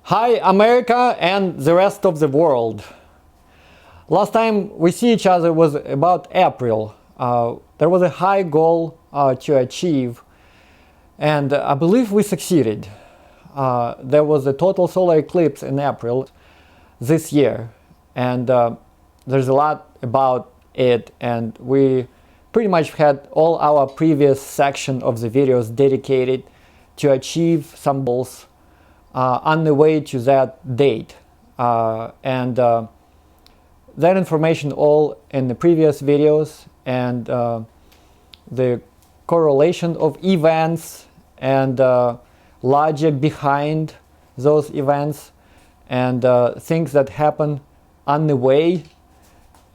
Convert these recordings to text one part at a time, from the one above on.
Hi America and the rest of the world. Last time we see each other was about April. There was a high goal to achieve, and I believe we succeeded. There was a total solar eclipse in April this year, and there's a lot about it, and we pretty much had all our previous section of the videos dedicated to achieve some goals on the way to that date, and that information all in the previous videos, and the correlation of events and logic behind those events, and things that happen on the way,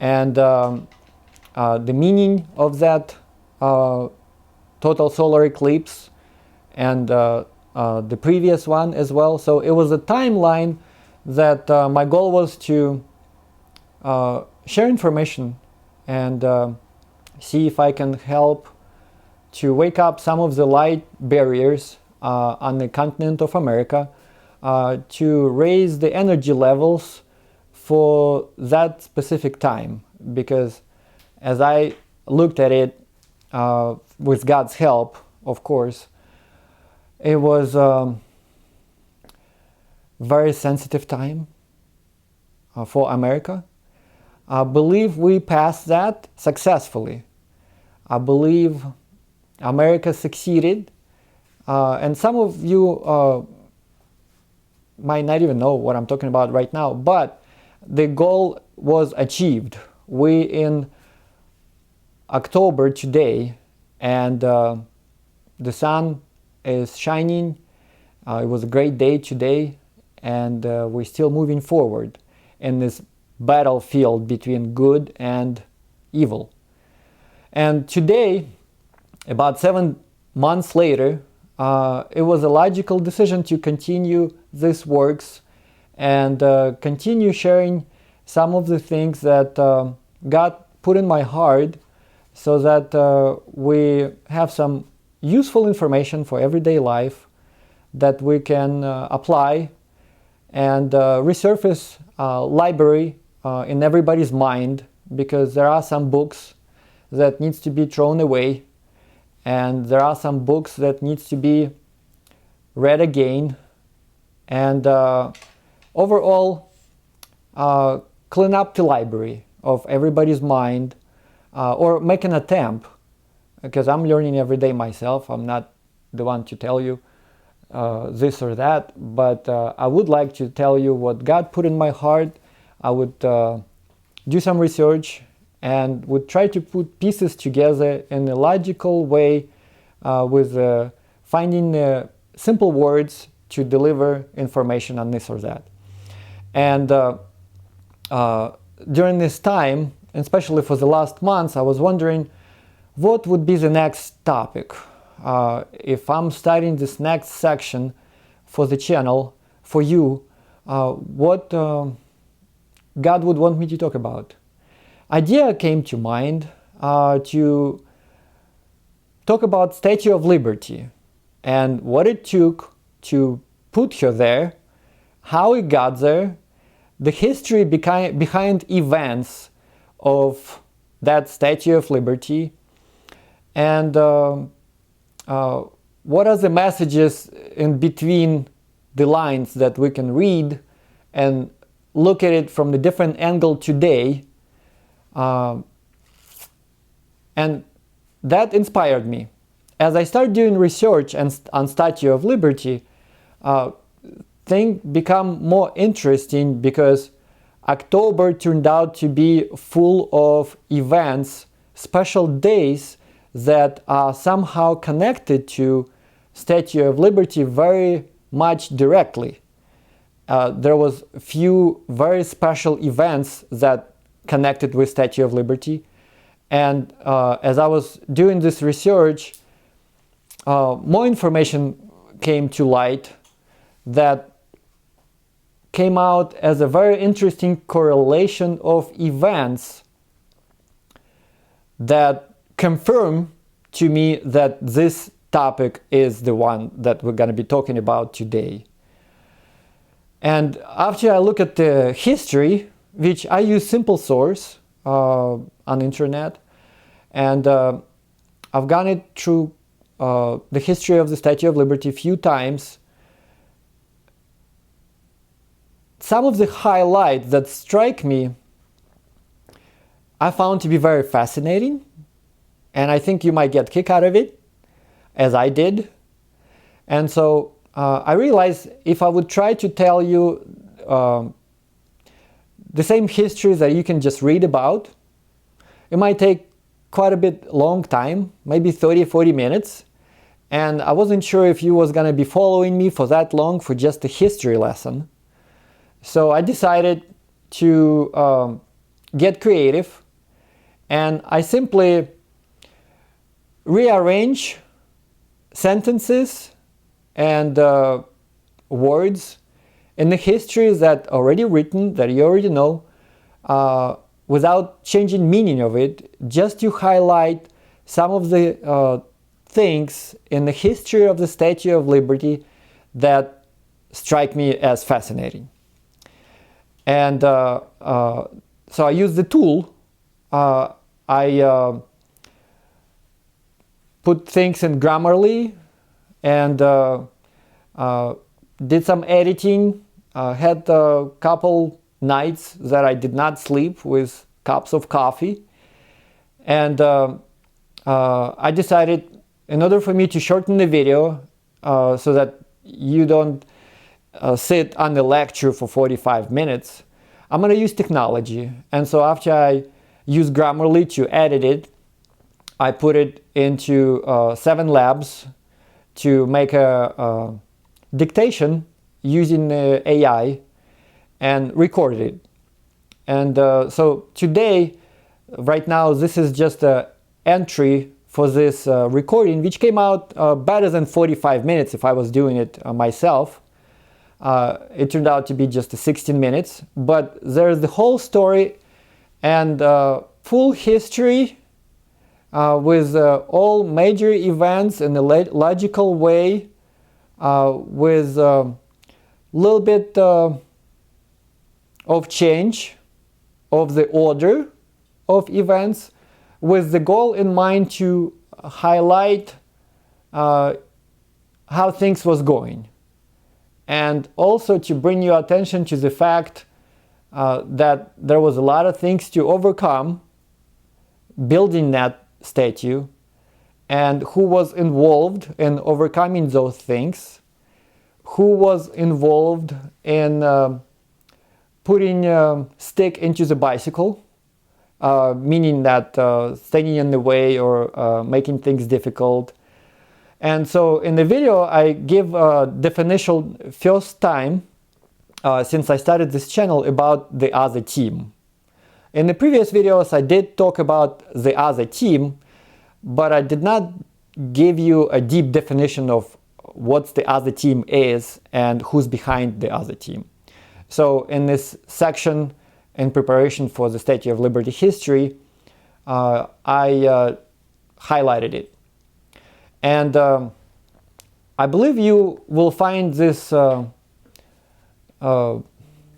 and the meaning of that total solar eclipse, and the previous one as well. So it was a timeline that my goal was to share information and see if I can help to wake up some of the light barriers on the continent of America, to raise the energy levels for that specific time. Because as I looked at it, with God's help, of course, it was a very sensitive time for America. I believe we passed that successfully. I believe America succeeded, and some of you might not even know what I'm talking about right now, but the goal was achieved. We in October today, and the sun is shining. It was a great day today, and we're still moving forward in this battlefield between good and evil. And today, about 7 months later, it was a logical decision to continue these works and continue sharing some of the things that God put in my heart, so that we have some useful information for everyday life that we can apply and resurface library in everybody's mind, because there are some books that needs to be thrown away, and there are some books that needs to be read again, and overall clean up the library of everybody's mind, or make an attempt, because I'm learning every day myself. I'm not the one to tell you this or that, but I would like to tell you what God put in my heart. I would do some research and would try to put pieces together in a logical way, with finding simple words to deliver information on this or that. And during this time, especially for the last months, I was wondering what would be the next topic. If I'm starting this next section for the channel, for you, what God would want me to talk about. Idea came to mind to talk about Statue of Liberty and what it took to put her there, how it got there, the history behind events of that Statue of Liberty, and what are the messages in between the lines that we can read and look at it from a different angle today. And that inspired me. As I started doing research on Statue of Liberty, things become more interesting, because October turned out to be full of events, special days that are somehow connected to Statue of Liberty very much directly. There was a few very special events that connected with Statue of Liberty, and as I was doing this research, more information came to light that came out as a very interesting correlation of events that confirm to me that this topic is the one that we're going to be talking about today. And after I look at the history, which I use simple source on internet, and I've gone it through the history of the Statue of Liberty a few times. Some of the highlights that strike me, I found to be very fascinating, and I think you might get a kick out of it, as I did. And so I realized if I would try to tell you the same history that you can just read about, it might take quite a bit long time, maybe 30-40 minutes. And I wasn't sure if you was going to be following me for that long for just a history lesson. So I decided to get creative, and I simply rearrange sentences and words in the histories that are already written, that you already know, without changing meaning of it, just to highlight some of the things in the history of the Statue of Liberty that strike me as fascinating. And so I use the tool. I put things in Grammarly and did some editing. Had a couple nights that I did not sleep with cups of coffee. And I decided, in order for me to shorten the video so that you don't sit on the lecture for 45 minutes, I'm going to use technology. And so after I use Grammarly to edit it, I put it into 7 Labs to make a dictation using AI and recorded it. And so today, right now, this is just an entry for this recording, which came out better than 45 minutes if I was doing it myself. It turned out to be just 16 minutes, but there's the whole story and full history with all major events in a logical way, with a little bit of change of the order of events, with the goal in mind to highlight how things was going, and also to bring your attention to the fact that there was a lot of things to overcome building that statue, and who was involved in overcoming those things, who was involved in putting a stick into the bicycle, meaning that standing in the way or making things difficult. And so in the video, I give a definition first time since I started this channel about the other team. In the previous videos, I did talk about the other team, but I did not give you a deep definition of what the other team is and who's behind the other team. So in this section, in preparation for the Statue of Liberty history, I highlighted it. And I believe you will find this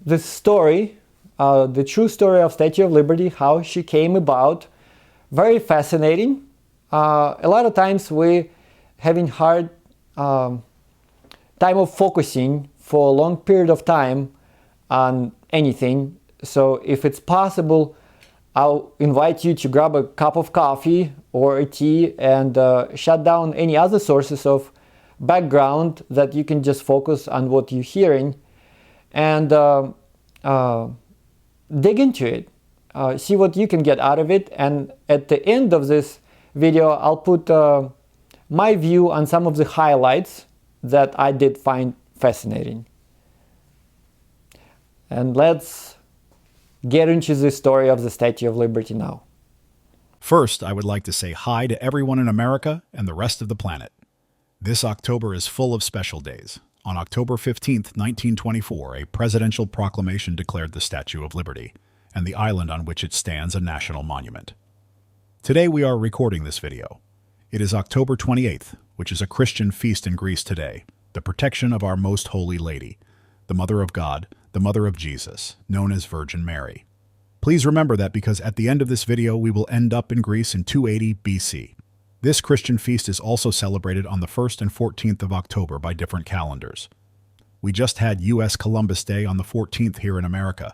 this story, the true story of Statue of Liberty, how she came about, very fascinating. A lot of times we having hard time of focusing for a long period of time on anything. So if it's possible, I'll invite you to grab a cup of coffee or a tea and shut down any other sources of background that you can just focus on what you're hearing and dig into it. See what you can get out of it. And at the end of this video, I'll put my view on some of the highlights that I did find fascinating. And let's get into the story of the Statue of Liberty now. First, I would like to say hi to everyone in America and the rest of the planet. This October is full of special days. On October 15th, 1924, a presidential proclamation declared the Statue of Liberty and the island on which it stands a national monument. Today we are recording this video. It is October 28th, which is a Christian feast in Greece today, the protection of our Most Holy Lady, the Mother of God, the Mother of Jesus, known as Virgin Mary. Please remember that because at the end of this video we will end up in Greece in 280 BC. This Christian feast is also celebrated on the 1st and 14th of October by different calendars. We just had U.S. Columbus Day on the 14th here in America,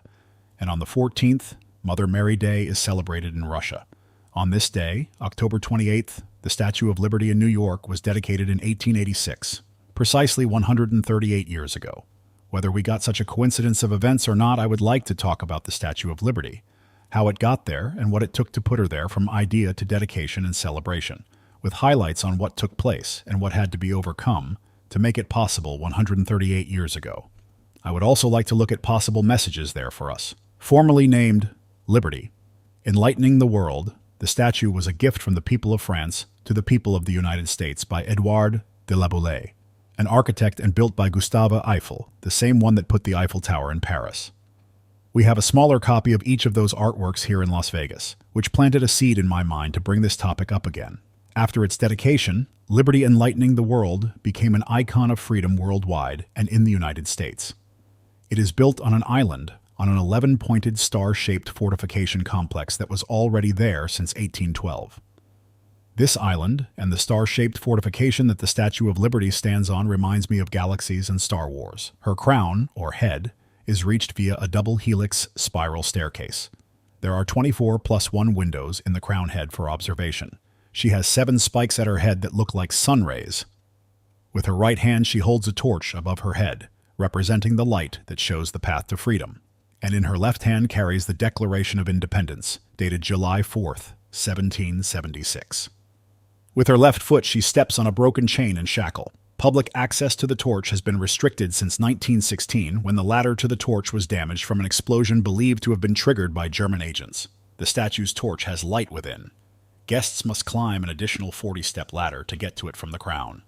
and on the 14th, Mother Mary Day is celebrated in Russia. On this day, October 28th, the Statue of Liberty in New York was dedicated in 1886, precisely 138 years ago. Whether we got such a coincidence of events or not, I would like to talk about the Statue of Liberty, how it got there and what it took to put her there from idea to dedication and celebration, with highlights on what took place and what had to be overcome to make it possible 138 years ago. I would also like to look at possible messages there for us. Formerly named Liberty, Enlightening the World, the statue was a gift from the people of France to the people of the United States by Edouard de la Boulaye, an architect and built by Gustave Eiffel, the same one that put the Eiffel Tower in Paris. We have a smaller copy of each of those artworks here in Las Vegas, which planted a seed in my mind to bring this topic up again. After its dedication, Liberty Enlightening the World became an icon of freedom worldwide and in the United States. It is built on an island on an 11-pointed star-shaped fortification complex that was already there since 1812. This island and the star-shaped fortification that the Statue of Liberty stands on reminds me of galaxies and Star Wars. Her crown, or head, is reached via a double helix spiral staircase. There are 24 plus 1 windows in the crown head for observation. She has 7 spikes at her head that look like sun rays. With her right hand she holds a torch above her head, representing the light that shows the path to freedom, and in her left hand carries the Declaration of Independence, dated July 4th, 1776. With her left foot, she steps on a broken chain and shackle. Public access to the torch has been restricted since 1916, when the ladder to the torch was damaged from an explosion believed to have been triggered by German agents. The statue's torch has light within. Guests must climb an additional 40-step ladder to get to it from the crown.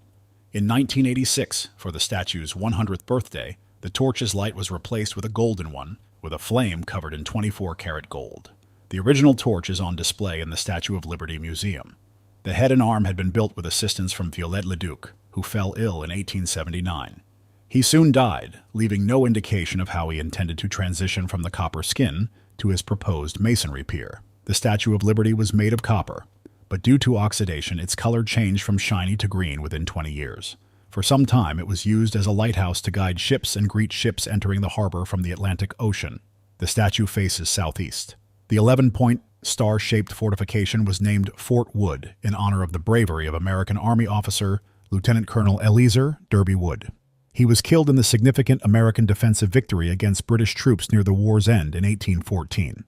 In 1986, for the statue's 100th birthday, the torch's light was replaced with a golden one, with a flame covered in 24-karat gold. The original torch is on display in the Statue of Liberty Museum. The head and arm had been built with assistance from Viollet-le-Duc, who fell ill in 1879. He soon died, leaving no indication of how he intended to transition from the copper skin to his proposed masonry pier. The Statue of Liberty was made of copper, but due to oxidation, its color changed from shiny to green within 20 years. For some time, it was used as a lighthouse to guide ships and greet ships entering the harbor from the Atlantic Ocean. The statue faces southeast. The 11-point star-shaped fortification was named Fort Wood in honor of the bravery of American Army officer Lieutenant Colonel Eleazar Derby Wood. He was killed in the significant American defensive victory against British troops near the war's end in 1814.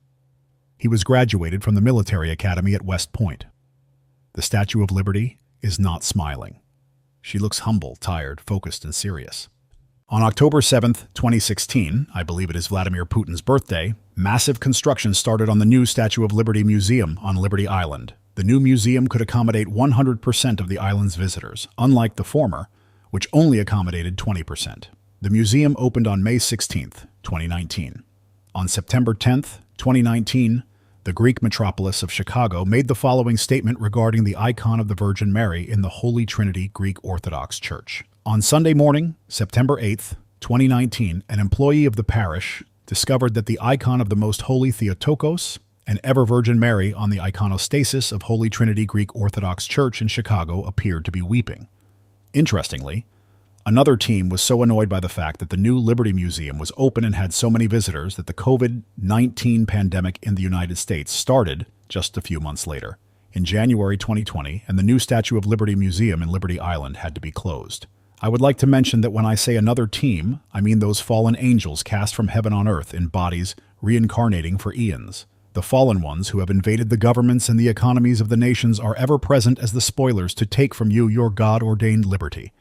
He was graduated from the military academy at West Point. The Statue of Liberty is not smiling. She looks humble, tired, focused, and serious. On October 7th, 2016, I believe it is Vladimir Putin's birthday, massive construction started on the new Statue of Liberty Museum on Liberty Island. The new museum could accommodate 100% of the island's visitors, unlike the former, which only accommodated 20%. The museum opened on May 16th, 2019. On September 10th, 2019, the Greek metropolis of Chicago made the following statement regarding the icon of the Virgin Mary in the Holy Trinity Greek Orthodox Church. On Sunday morning, September 8th, 2019, an employee of the parish discovered that the icon of the Most Holy Theotokos and Ever Virgin Mary on the iconostasis of Holy Trinity Greek Orthodox Church in Chicago appeared to be weeping. Interestingly, another team was so annoyed by the fact that the new Liberty Museum was open and had so many visitors that the COVID-19 pandemic in the United States started just a few months later, in January 2020, and the new Statue of Liberty Museum in Liberty Island had to be closed. I would like to mention that when I say another team, I mean those fallen angels cast from heaven on earth in bodies reincarnating for eons. The fallen ones who have invaded the governments and the economies of the nations are ever present as the spoilers to take from you your God-ordained liberty.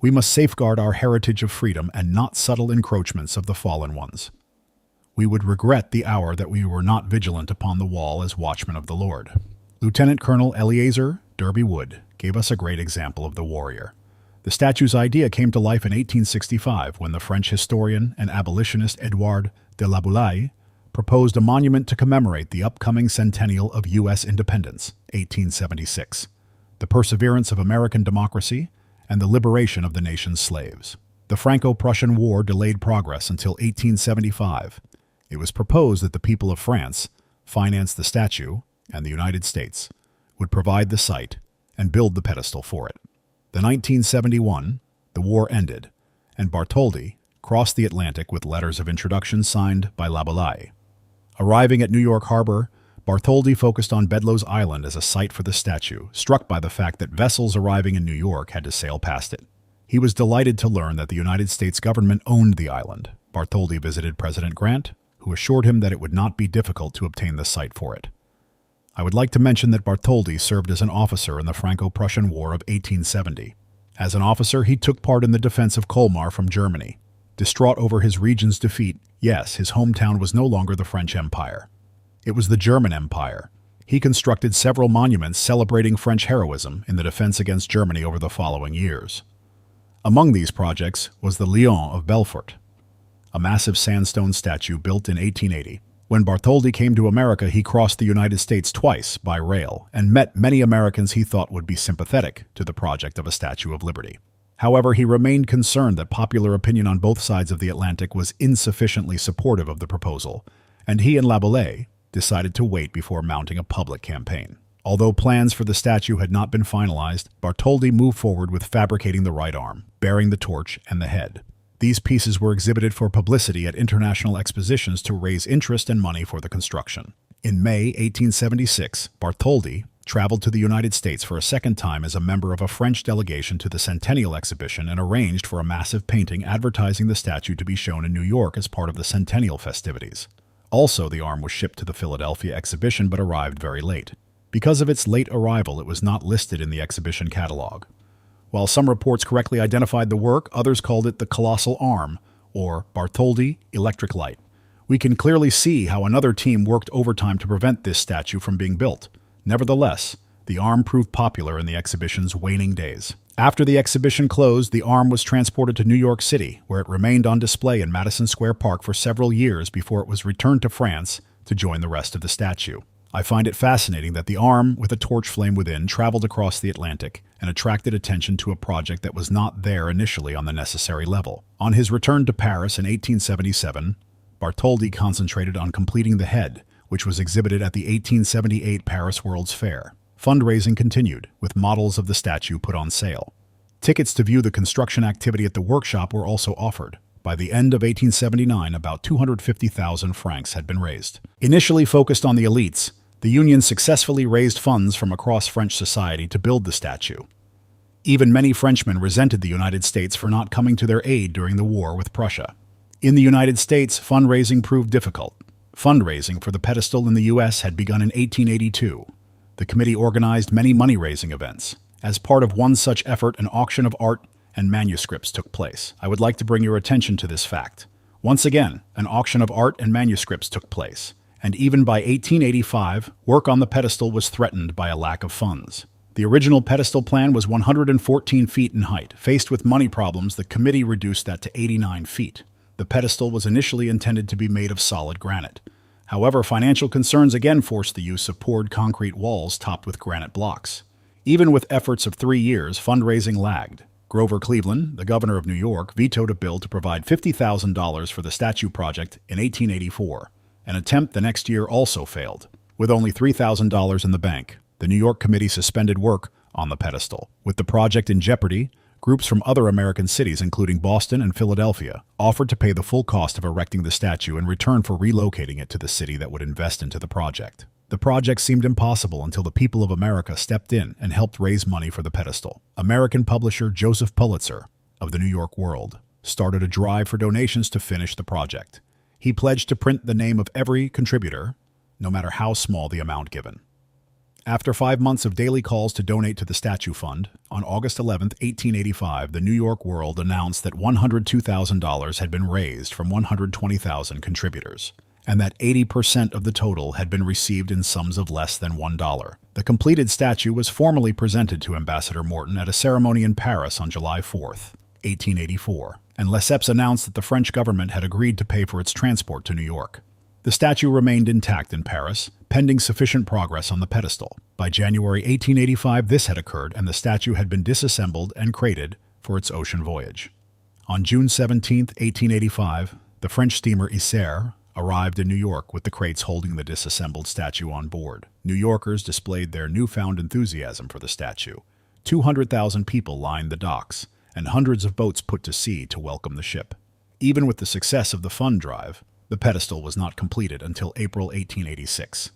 We must safeguard our heritage of freedom and not subtle encroachments of the fallen ones. We would regret the hour that we were not vigilant upon the wall as watchmen of the Lord. Lieutenant Colonel Eleazar Derby Wood gave us a great example of the warrior. The statue's idea came to life in 1865 when the French historian and abolitionist Edouard de la Boulaye proposed a monument to commemorate the upcoming centennial of U.S. independence, 1876, the perseverance of American democracy, and the liberation of the nation's slaves. The Franco-Prussian War delayed progress until 1875. It was proposed that the people of France finance the statue, and the United States would provide the site and build the pedestal for it. The 1971, the war ended, and Bartholdi crossed the Atlantic with letters of introduction signed by Laboulaye. Arriving at New York Harbor, Bartholdi focused on Bedloe's Island as a site for the statue, struck by the fact that vessels arriving in New York had to sail past it. He was delighted to learn that the United States government owned the island. Bartholdi visited President Grant, who assured him that it would not be difficult to obtain the site for it. I would like to mention that Bartholdi served as an officer in the Franco-Prussian War of 1870. As an officer, he took part in the defense of Colmar from Germany. Distraught over his region's defeat, yes, his hometown was no longer the French Empire. It was the German Empire. He constructed several monuments celebrating French heroism in the defense against Germany over the following years. Among these projects was the Lion of Belfort, a massive sandstone statue built in 1880. When Bartholdi came to America, he crossed the United States twice by rail and met many Americans he thought would be sympathetic to the project of a Statue of Liberty. However, he remained concerned that popular opinion on both sides of the Atlantic was insufficiently supportive of the proposal, and he and Laboulaye decided to wait before mounting a public campaign. Although plans for the statue had not been finalized, Bartholdi moved forward with fabricating the right arm, bearing the torch, and the head. These pieces were exhibited for publicity at international expositions to raise interest and money for the construction. In May 1876, Bartholdi traveled to the United States for a second time as a member of a French delegation to the Centennial Exhibition and arranged for a massive painting advertising the statue to be shown in New York as part of the Centennial festivities. Also, the arm was shipped to the Philadelphia exhibition but arrived very late. Because of its late arrival, it was not listed in the exhibition catalog. While some reports correctly identified the work, others called it the Colossal Arm, or Bartholdi Electric Light. We can clearly see how another team worked overtime to prevent this statue from being built. Nevertheless, the arm proved popular in the exhibition's waning days. After the exhibition closed, the arm was transported to New York City, where it remained on display in Madison Square Park for several years before it was returned to France to join the rest of the statue. I find it fascinating that the arm, with a torch flame within, traveled across the Atlantic and attracted attention to a project that was not there initially on the necessary level. On his return to Paris in 1877, Bartholdi concentrated on completing the head, which was exhibited at the 1878 Paris World's Fair. Fundraising continued, with models of the statue put on sale. Tickets to view the construction activity at the workshop were also offered. By the end of 1879, about 250,000 francs had been raised. Initially focused on the elites, the Union successfully raised funds from across French society to build the statue. Even many Frenchmen resented the United States for not coming to their aid during the war with Prussia. In the United States, fundraising proved difficult. Fundraising for the pedestal in the U.S. had begun in 1882. The committee organized many money-raising events. As part of one such effort, an auction of art and manuscripts took place. I would like to bring your attention to this fact. Once again, an auction of art and manuscripts took place, and even by 1885, work on the pedestal was threatened by a lack of funds. The original pedestal plan was 114 feet in height. Faced with money problems, the committee reduced that to 89 feet. The pedestal was initially intended to be made of solid granite. However, financial concerns again forced the use of poured concrete walls topped with granite blocks. Even with efforts of 3 years, fundraising lagged. Grover Cleveland, the governor of New York, vetoed a bill to provide $50,000 for the statue project in 1884. An attempt the next year also failed. With only $3,000 in the bank, the New York committee suspended work on the pedestal. With the project in jeopardy, groups from other American cities, including Boston and Philadelphia, offered to pay the full cost of erecting the statue in return for relocating it to the city that would invest into the project. The project seemed impossible until the people of America stepped in and helped raise money for the pedestal. American publisher Joseph Pulitzer of the New York World started a drive for donations to finish the project. He pledged to print the name of every contributor, no matter how small the amount given. After 5 months of daily calls to donate to the Statue Fund, on August 11, 1885, the New York World announced that $102,000 had been raised from 120,000 contributors, and that 80% of the total had been received in sums of less than $1. The completed statue was formally presented to Ambassador Morton at a ceremony in Paris on July 4, 1884, and Lesseps announced that the French government had agreed to pay for its transport to New York. The statue remained intact in Paris, pending sufficient progress on the pedestal. By January 1885, this had occurred, and the statue had been disassembled and crated for its ocean voyage. On June 17, 1885, the French steamer Isère arrived in New York with the crates holding the disassembled statue on board. New Yorkers displayed their newfound enthusiasm for the statue. 200,000 people lined the docks, and hundreds of boats put to sea to welcome the ship. Even with the success of the fund drive, the pedestal was not completed until April 1886.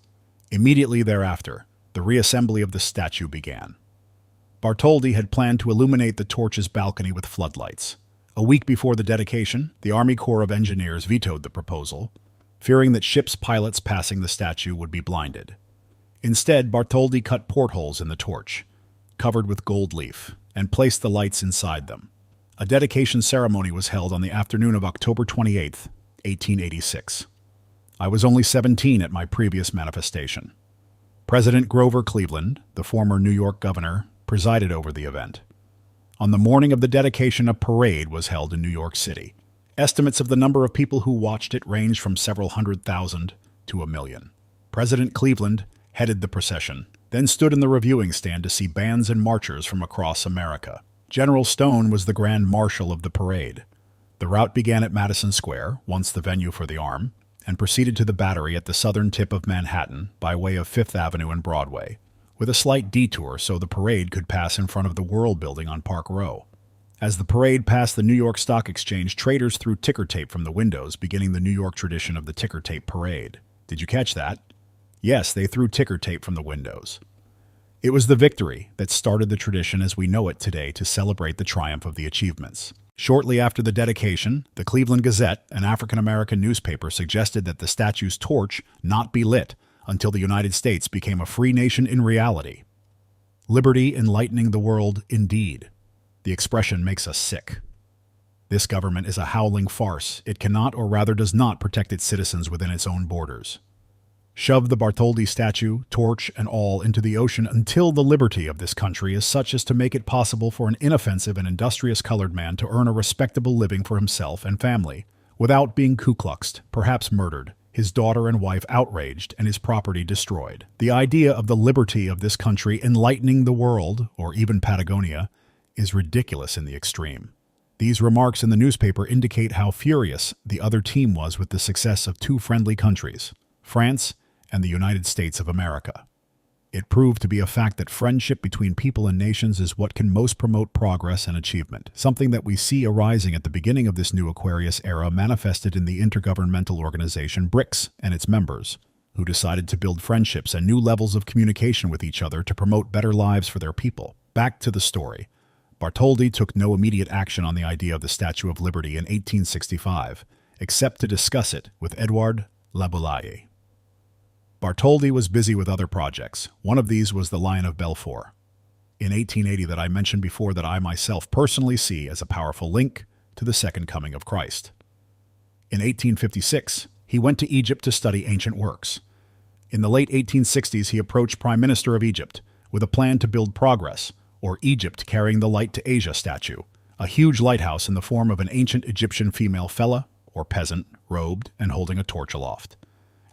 Immediately thereafter, the reassembly of the statue began. Bartholdi had planned to illuminate the torch's balcony with floodlights. A week before the dedication, the Army Corps of Engineers vetoed the proposal, fearing that ships' pilots passing the statue would be blinded. Instead, Bartholdi cut portholes in the torch, covered with gold leaf, and placed the lights inside them. A dedication ceremony was held on the afternoon of October 28, 1886. I was only 17 at my previous manifestation. President Grover Cleveland, the former New York governor, presided over the event. On the morning of the dedication, a parade was held in New York City. Estimates of the number of people who watched it ranged from several 100,000 to 1 million. President Cleveland headed the procession, then stood in the reviewing stand to see bands and marchers from across America. General Stone was the grand marshal of the parade. The route began at Madison Square, once the venue for the Arm, and proceeded to the Battery at the southern tip of Manhattan by way of Fifth Avenue and Broadway, with a slight detour so the parade could pass in front of the World Building on Park Row. As the parade passed the New York Stock Exchange, traders threw ticker tape from the windows, beginning the New York tradition of the ticker tape parade. Did you catch that? Yes, they threw ticker tape from the windows. It was the victory that started the tradition as we know it today to celebrate the triumph of the achievements. Shortly after the dedication, the Cleveland Gazette, an African-American newspaper, suggested that the statue's torch not be lit until the United States became a free nation in reality. Liberty enlightening the world, indeed. The expression makes us sick. This government is a howling farce. It cannot, or rather does not, protect its citizens within its own borders. Shove the Bartholdi statue, torch, and all into the ocean until the liberty of this country is such as to make it possible for an inoffensive and industrious colored man to earn a respectable living for himself and family, without being Ku Kluxed, perhaps murdered, his daughter and wife outraged, and his property destroyed. The idea of the liberty of this country enlightening the world, or even Patagonia, is ridiculous in the extreme. These remarks in the newspaper indicate how furious the other team was with the success of two friendly countries, France and the United States of America. It proved to be a fact that friendship between people and nations is what can most promote progress and achievement, something that we see arising at the beginning of this new Aquarius era manifested in the intergovernmental organization BRICS and its members, who decided to build friendships and new levels of communication with each other to promote better lives for their people. Back to the story. Bartholdi took no immediate action on the idea of the Statue of Liberty in 1865, except to discuss it with Edouard Laboulaye. Bartholdi was busy with other projects. One of these was the Lion of Belfort, in 1880, that I mentioned before, that I myself personally see as a powerful link to the second coming of Christ. In 1856, he went to Egypt to study ancient works. In the late 1860s, he approached Prime Minister of Egypt with a plan to build Progress, or Egypt Carrying the Light to Asia statue, a huge lighthouse in the form of an ancient Egyptian female fellah, or peasant, robed and holding a torch aloft,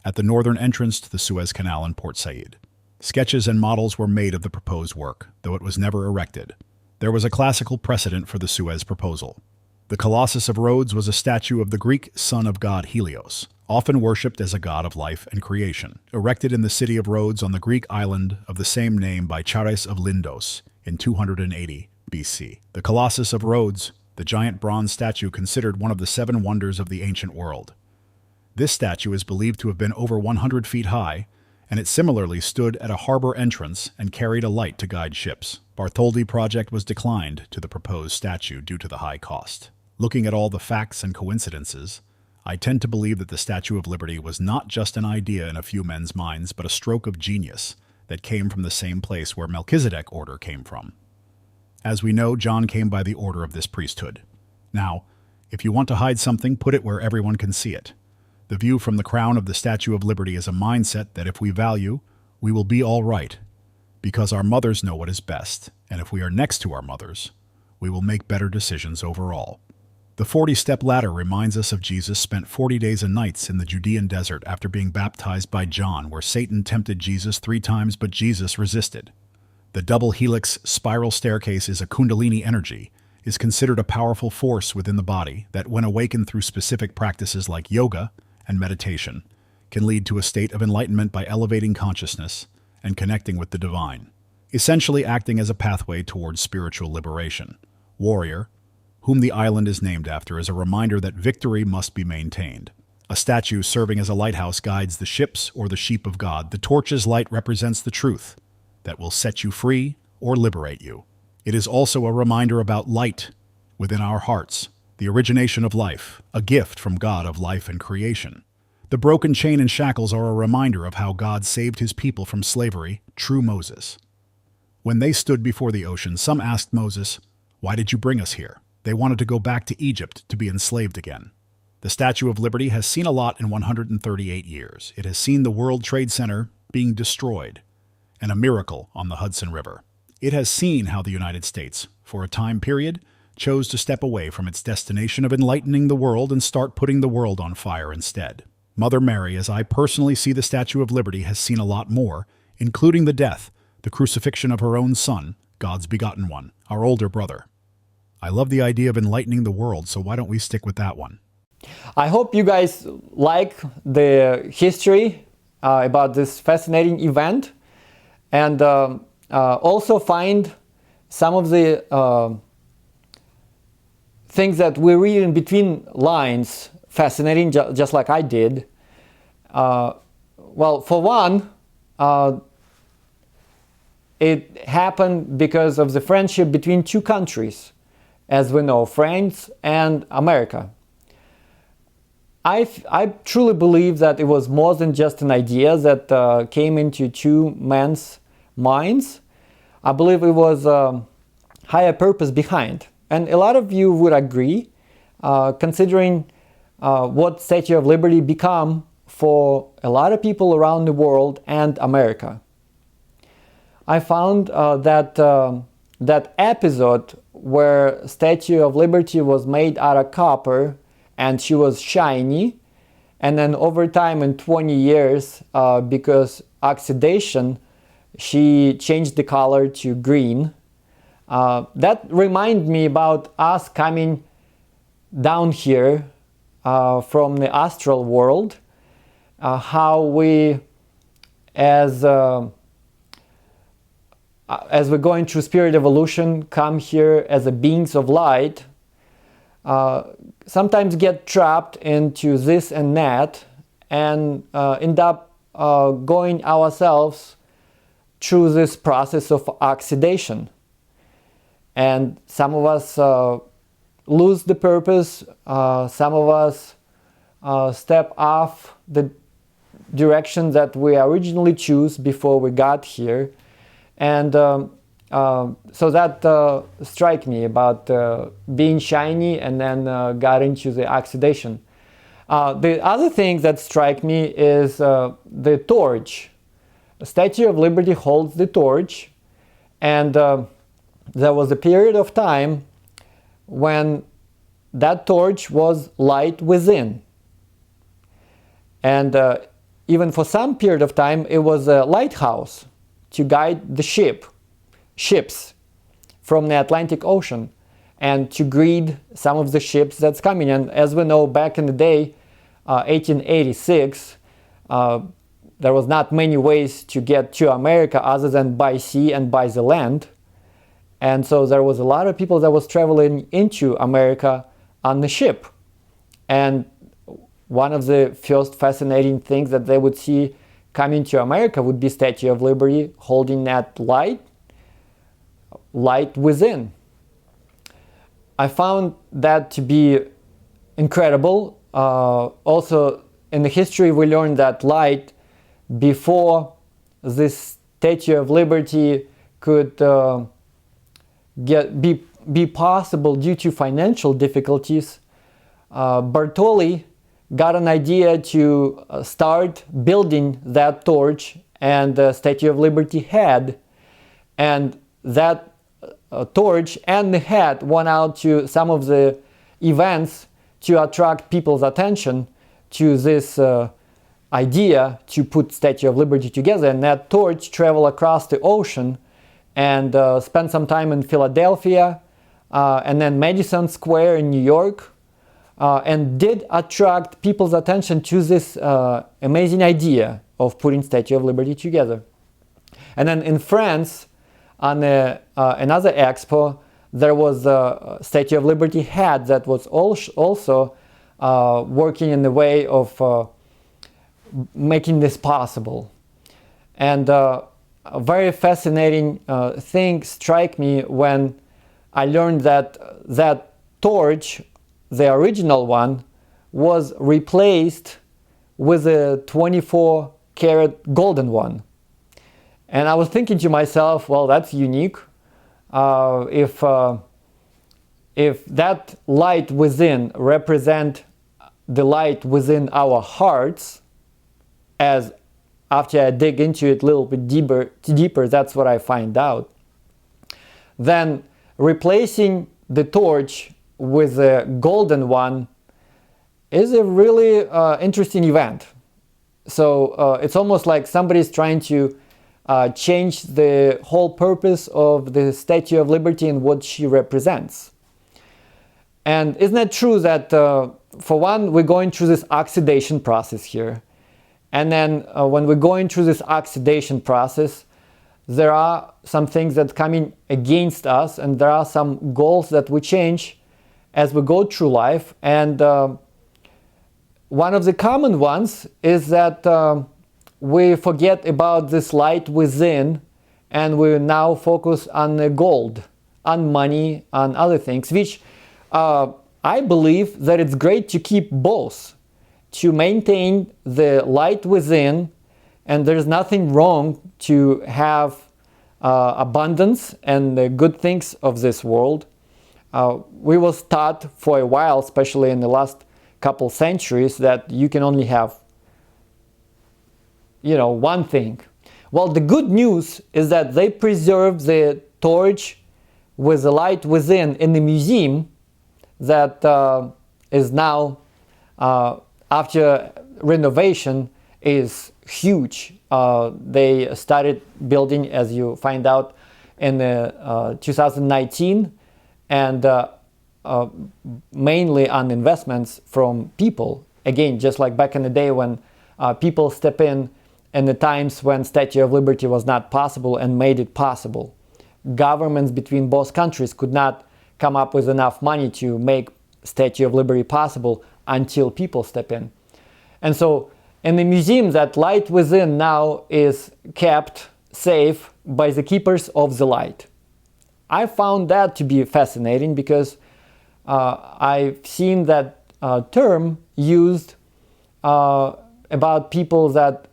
at the northern entrance to the Suez Canal in Port Said. Sketches and models were made of the proposed work, though it was never erected. There was a classical precedent for the Suez proposal. The Colossus of Rhodes was a statue of the Greek son of god Helios, often worshipped as a god of life and creation, erected in the city of Rhodes on the Greek island of the same name by Chares of Lindos in 280 BC. The Colossus of Rhodes, the giant bronze statue considered one of the 7 wonders of the ancient world. This statue is believed to have been over 100 feet high, and it similarly stood at a harbor entrance and carried a light to guide ships. Bartholdi project was declined to the proposed statue due to the high cost. Looking at all the facts and coincidences, I tend to believe that the Statue of Liberty was not just an idea in a few men's minds, but a stroke of genius that came from the same place where Melchizedek order came from. As we know, John came by the order of this priesthood. Now, if you want to hide something, put it where everyone can see it. The view from the crown of the Statue of Liberty is a mindset that if we value, we will be all right, because our mothers know what is best, and if we are next to our mothers, we will make better decisions overall. The 40-step ladder reminds us of Jesus spent 40 days and nights in the Judean desert after being baptized by John, where Satan tempted Jesus 3 times, but Jesus resisted. The double helix spiral staircase is a kundalini energy, is considered a powerful force within the body that, when awakened through specific practices like yoga and meditation, can lead to a state of enlightenment by elevating consciousness and connecting with the divine, essentially acting as a pathway towards spiritual liberation. Warrior, whom the island is named after, is a reminder that victory must be maintained. A statue serving as a lighthouse guides the ships or the sheep of God. The torch's light represents the truth that will set you free or liberate you. It is also a reminder about light within our hearts, the origination of life, a gift from God of life and creation. The broken chain and shackles are a reminder of how God saved his people from slavery, true Moses. When they stood before the ocean, some asked Moses, "Why did you bring us here?" They wanted to go back to Egypt to be enslaved again. The Statue of Liberty has seen a lot in 138 years. It has seen the World Trade Center being destroyed, and a miracle on the Hudson River. It has seen how the United States, for a time period, chose to step away from its destination of enlightening the world and start putting the world on fire instead. Mother Mary, as I personally see the Statue of Liberty, has seen a lot more, including the death, the crucifixion of her own son, God's begotten one, our older brother. I love the idea of enlightening the world, so why don't we stick with that one? I hope you guys like the history about this fascinating event, and also find some of the things that we read in between lines fascinating, just like I did. Well, for one, it happened because of the friendship between two countries, as we know, France and America. I truly believe that it was more than just an idea that came into two men's minds. I believe it was a higher purpose behind. And a lot of you would agree, considering what Statue of Liberty become for a lot of people around the world and America. I found that episode where Statue of Liberty was made out of copper and she was shiny, and then over time in 20 years, because oxidation, she changed the color to green. That reminded me about us coming down here from the astral world, how we, as we're going through spirit evolution, come here as a beings of light, sometimes get trapped into this and that, and end up going ourselves through this process of oxidation. And some of us lose the purpose, some of us step off the direction that we originally chose before we got here. And so that struck me about being shiny and then got into the oxidation. The other thing that struck me is the torch. The Statue of Liberty holds the torch, and there was a period of time when that torch was light within. And even for some period of time, it was a lighthouse to guide the ships from the Atlantic Ocean and to greet some of the ships that's coming. And as we know, back in the day, 1886, there was not many ways to get to America other than by sea and by the land. And so there was a lot of people that was traveling into America on the ship. And one of the first fascinating things that they would see coming to America would be Statue of Liberty holding that light within. I found that to be incredible. Also, in the history, we learned that light, before this Statue of Liberty could be possible due to financial difficulties, Bartoli got an idea to start building that torch and the Statue of Liberty head, and that torch and the head went out to some of the events to attract people's attention to this idea to put Statue of Liberty together. And that torch traveled across the ocean and spent some time in Philadelphia, and then Madison Square in New York, and did attract people's attention to this amazing idea of putting Statue of Liberty together. And then in France, on another expo, there was a Statue of Liberty hat that was also working in the way of making this possible. And a very fascinating thing struck me when I learned that that torch, the original one, was replaced with a 24-karat golden one. And I was thinking to myself, well, that's unique. If that light within represent the light within our hearts, as after I dig into it a little bit deeper, that's what I find out, then replacing the torch with a golden one is a really interesting event. So it's almost like somebody's trying to change the whole purpose of the Statue of Liberty and what she represents. And isn't it true that, for one, we're going through this oxidation process here? And then when we're going through this oxidation process, there are some things that come in against us, and there are some goals that we change as we go through life. And one of the common ones is that we forget about this light within, and we now focus on the gold, on money, on other things, which I believe that it's great to keep both, to maintain the light within, and there's nothing wrong to have abundance and the good things of this world. We was taught for a while, especially in the last couple centuries, that you can only have one thing. Well, the good news is that they preserve the torch with the light within in the museum that is now, after renovation, is huge. They started building, as you find out, in 2019, and mainly on investments from people. Again, just like back in the day when people step in the times when Statue of Liberty was not possible and made it possible. Governments between both countries could not come up with enough money to make Statue of Liberty possible until people step in. And so in the museum, that light within now is kept safe by the keepers of the light. I found that to be fascinating because I've seen that term used about people that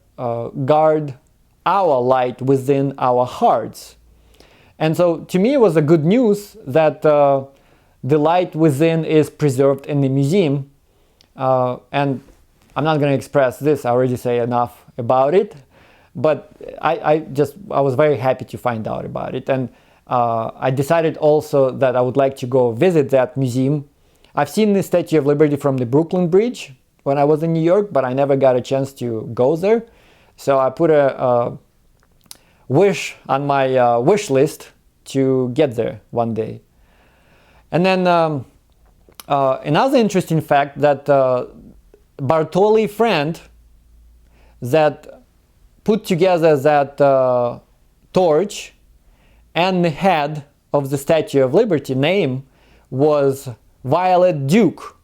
guard our light within our hearts. And so to me it was a good news that the light within is preserved in the museum. And I'm not going to express this, I already say enough about it, but I was very happy to find out about it. And I decided also that I would like to go visit that museum. I've seen the Statue of Liberty from the Brooklyn Bridge when I was in New York, but I never got a chance to go there. So I put a wish on my wish list to get there one day. And then another interesting fact that Bartoli friend that put together that torch and the head of the Statue of Liberty name was Violet Duke.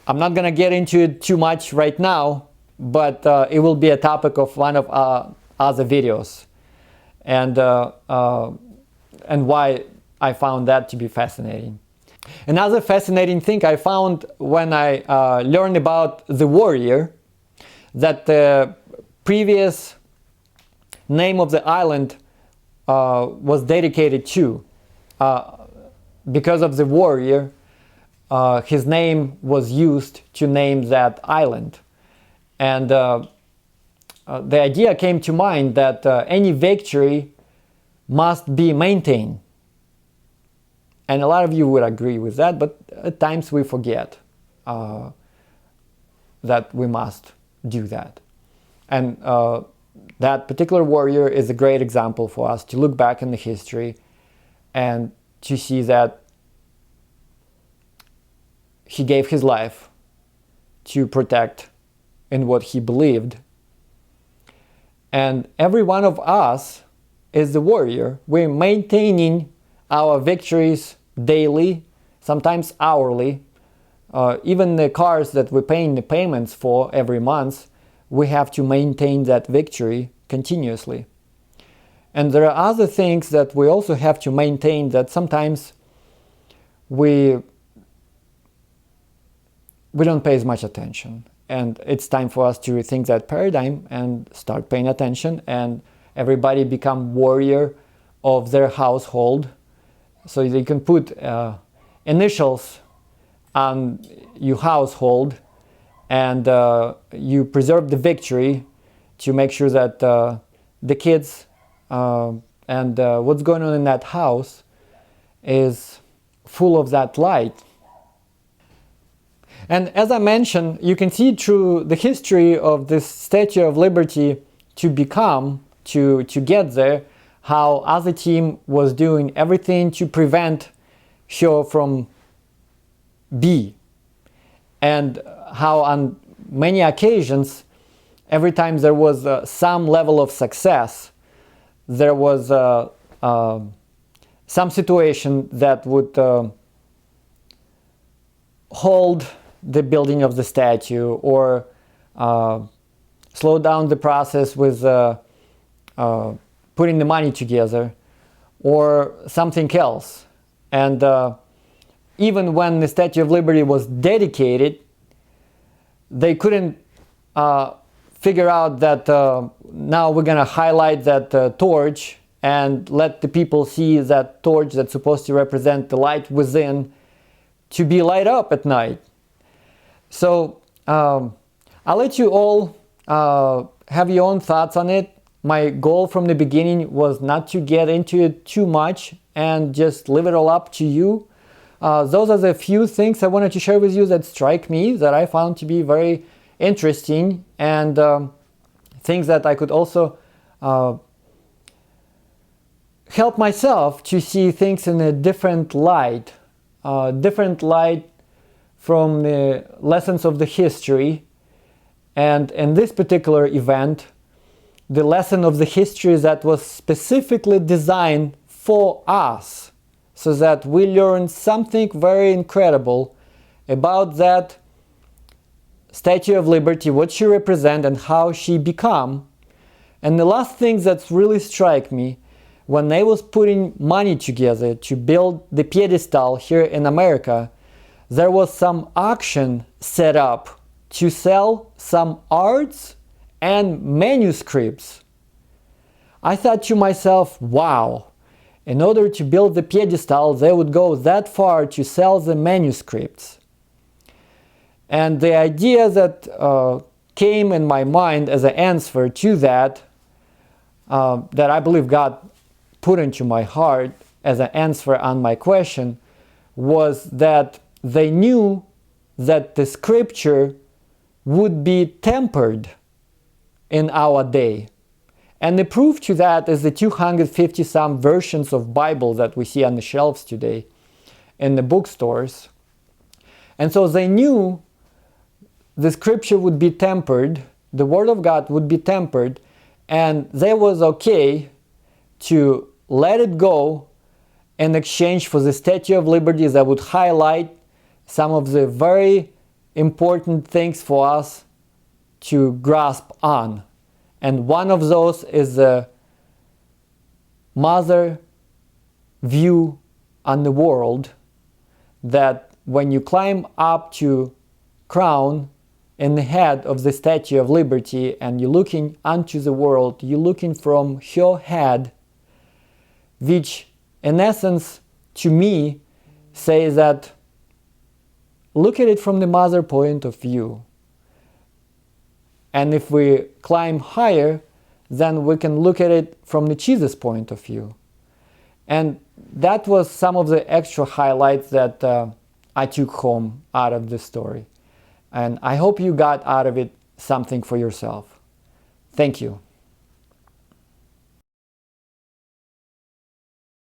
I'm not going to get into it too much right now, but it will be a topic of one of our other videos, and why I found that to be fascinating. Another fascinating thing I found when I learned about the warrior, that the previous name of the island was dedicated to. Because of the warrior, his name was used to name that island. And the idea came to mind that any victory must be maintained. And a lot of you would agree with that, but at times we forget that we must do that. And that particular warrior is a great example for us to look back in the history and to see that he gave his life to protect in what he believed. And every one of us is the warrior. We're maintaining our victories daily, sometimes hourly. Even the cars that we're paying the payments for every month, we have to maintain that victory continuously. And there are other things that we also have to maintain that sometimes we don't pay as much attention. And it's time for us to rethink that paradigm and start paying attention, and everybody become warrior of their household. So you can put initials on your household, and you preserve the victory to make sure that the kids and what's going on in that house is full of that light. And as I mentioned, you can see through the history of this Statue of Liberty to get there, how other team was doing everything to prevent her from B. And how on many occasions, every time there was some level of success, there was some situation that would hold the building of the statue, or slow down the process with putting the money together, or something else. And even when the Statue of Liberty was dedicated, they couldn't figure out that now we're going to highlight that torch and let the people see that torch that's supposed to represent the light within to be light up at night. So I'll let you all have your own thoughts on it. My goal from the beginning was not to get into it too much and just leave it all up to you. Those are the few things I wanted to share with you that strike me, that I found to be very interesting, and things that I could also help myself to see things in a different light from the lessons of the history. And in this particular event, the lesson of the history that was specifically designed for us, so that we learn something very incredible about that Statue of Liberty, what she represents and how she become. And the last thing that's really struck me, when they was putting money together to build the pedestal here in America, there was some auction set up to sell some arts and manuscripts. I thought to myself, wow, in order to build the pedestal, they would go that far to sell the manuscripts. And the idea that came in my mind as an answer to that I believe God put into my heart as an answer on my question, was that they knew that the scripture would be tempered in our day. And the proof to that is the 250 some versions of Bible that we see on the shelves today in the bookstores. And so they knew the scripture would be tempered, the word of God would be tempered, and they was okay to let it go in exchange for the Statue of Liberty that would highlight some of the very important things for us to grasp on. And one of those is the mother view on the world, that when you climb up to crown in the head of the Statue of Liberty and you're looking onto the world, you're looking from her head, which in essence to me says that look at it from the mother point of view. And if we climb higher, then we can look at it from the Jesus point of view. And that was some of the extra highlights that I took home out of this story. And I hope you got out of it something for yourself. Thank you.